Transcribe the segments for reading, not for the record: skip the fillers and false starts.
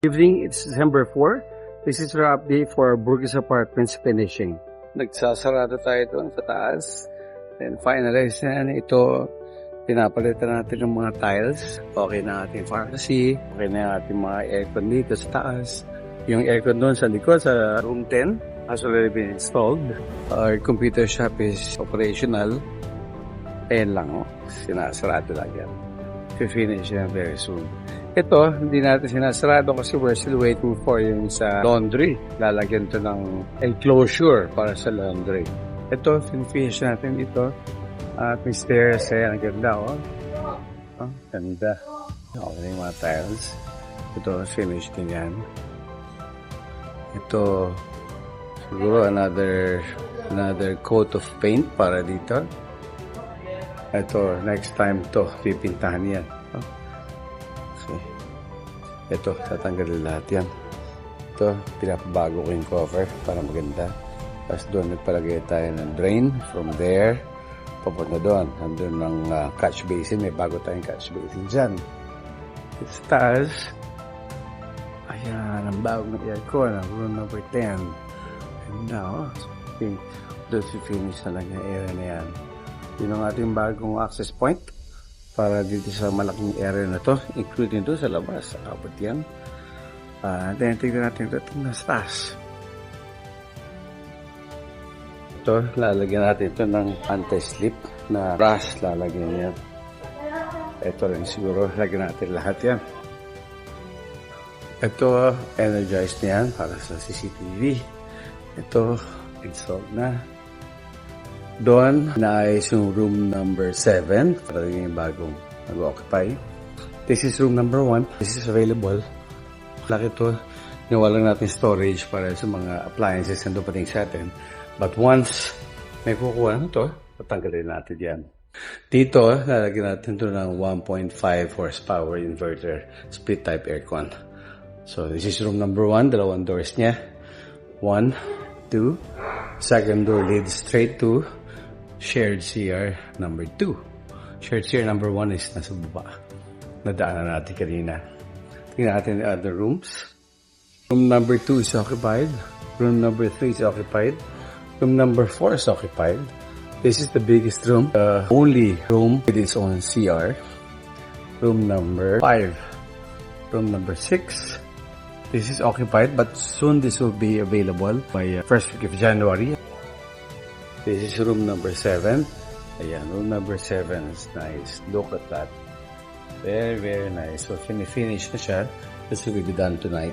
Evening, it's December 4. This is our update for Burgess Apartments finishing. Nagsasarado tayo doon sa taas. Then finalize na ito. Pinapalitan natin ng mga tiles. Okay na ating pharmacy. Okay na ating mga aircon dito sa taas. Yung aircon doon sa likod sa room 10 has already been installed. Our computer shop is operational. Ayan lang, sinasarado lang yan. Finish yan very soon. Ito, hindi natin sinasarado kasi we're still waiting for yung sa laundry. Lalagyan ito ng enclosure para sa laundry. Ito, finish natin ito. At may stairs, ayan, ang ganda, ganda. Okay na yung mga tiles. Ito, finish din yan. Ito, siguro another coat of paint para dito. Ito, next time to, pipintahan yan. Okay. Ito, tatanggalin lahat yan. Ito, pinapabago ko yung cover para maganda. Tapos doon nagpalagay tayo ng drain from there. Papunta doon. Nandun ng catch basin. May bago tayong catch basin dyan. Sa taas. Ayan, ang bagong aircon. Room number 10. And now, doon si finish na lang yung area na yan. Yun ang ating bagong access point para dito sa malaking area na to, including doon sa labas. Abot yan. Then, tignan natin ito na taas. Ito, lalagyan natin ito ng anti-slip na brush. Lalagyan yan. Ito rin siguro, lagyan natin lahat yan. Ito, energized na yan para sa CCTV. Ito, installed na. Doon, naayos yung room number 7 para yung bagong nag-occupy. This is room number 1. This is available. Laki ito. Nawalan natin storage para sa mga appliances na dumating sa atin. But once may kukuha na ito, patanggalin natin yan. Dito, lalagyan natin ito ng 1.5 horsepower inverter split type aircon. So, this is room number 1. Dalawang doors niya. 1, 2. Second door leads straight to shared CR number 2. Shared CR number 1 is nasa baba. Nadaanan natin kanina. Tingnan natin the other rooms. Room number 2 is occupied. Room number 3 is occupied. Room number 4 is occupied. This is the biggest room. The only room with its own CR. Room number 5. Room number 6. This is occupied, but soon this will be available by first week of January. This is room number 7. Ayan, room number 7 is nice. Look at that. Very, very nice. So, finish na siya. This will be done tonight.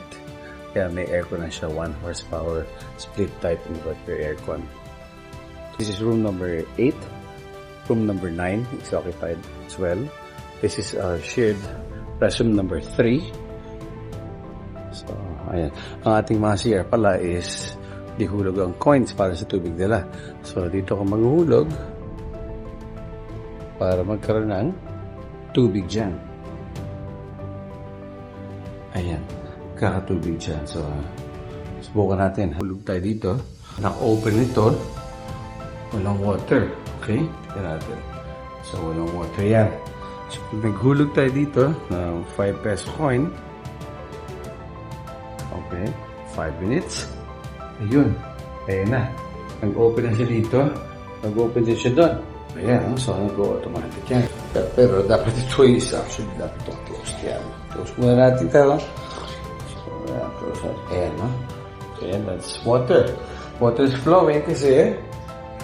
Kaya may aircon na siya. 1 horsepower split type inverter aircon. This is room number 8. Room number 9 is occupied as well. This is shared restroom number 3. So, ayan. Ang ating mga CR pala is dihulog ang coins para sa tubig nila. So, dito ka maghuhulog para magkaroon ng tubig dyan. Ayan. Kakatubig dyan. So, subukan natin. Hulog tayo dito. Naka-open ito. Walang water. Okay? Tignan natin. So, walang water yan. So, kung naghulog tayo dito ng 5 peso coin, okay, 5 minutes. Ayun. Ayan na. Nag-open na siya dito. Nag-open din siya doon. Ayan. So, nag-automatic yan. Pero dapat ito is actually dapat ito close yan. Close muna natin ito. So, close natin. Ayan, no? So, ayan. That's water. Water is flowing kasi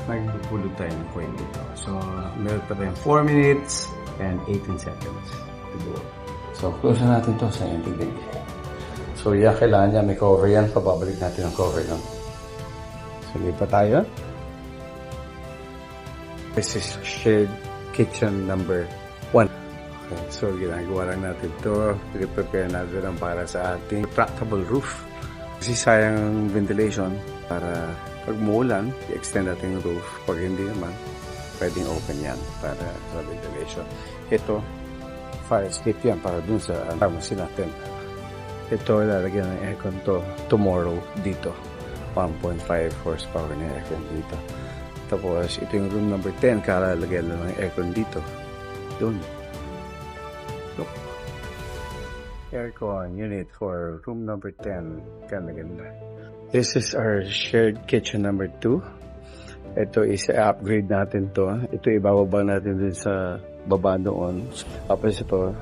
nagpupulog tayo ng coin dito. So, meron pa tayong 4 minutes and 18 seconds to do. So, close na natin ito sa ending. So, yan, kailangan niya may cover yan. Pababalik natin ang cover, no? So, lipat tayo. This is shared kitchen number 1. Okay, so, ginagawa lang natin ito. Prepare natin ang para sa ating retractable roof. Kasi sayang ang ventilation para pag muulan, i-extend natin yung roof. Pag hindi naman, pwedeng open yan para sa ventilation. Ito, fire escape yan para dun sa pharmacy natin. Ito, lalagyan ng aircon to tomorrow dito. 1.5 horsepower na aircon dito. Tapos, ito yung room number 10. Kalalagyan lang ng aircon dito. Doon. Look. aircon unit for room number 10. Ganda. This is our shared kitchen number 2. Ito is upgrade natin to. Ito ibababa natin dun sa baba doon. Tapos ito,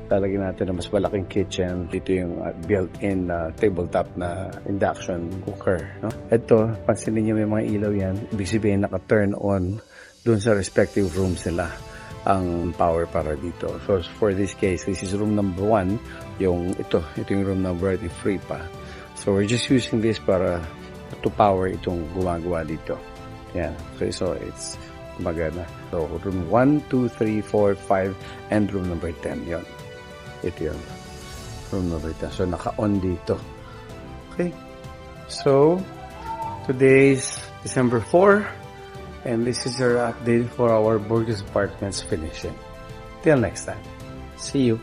lalagyan natin ng mas malaking kitchen. Dito yung built-in tabletop na induction cooker. No? Ito, pansinin niyo may mga ilaw yan. Ibig sabihin naka-turn on dun sa respective rooms nila ang power para dito. So for this case, this is room number 1. Ito yung room number 1, free pa. So we're just using this para to power itong gumagawa dito. Yan. So it's gumagana. So room 1, 2, 3, 4, 5 and room number 10. Yon. Ito yun. Room number 10. So naka-on dito. Okay. So today's December 4 and this is our update for our Burgess Apartments finishing. Till next time. See you.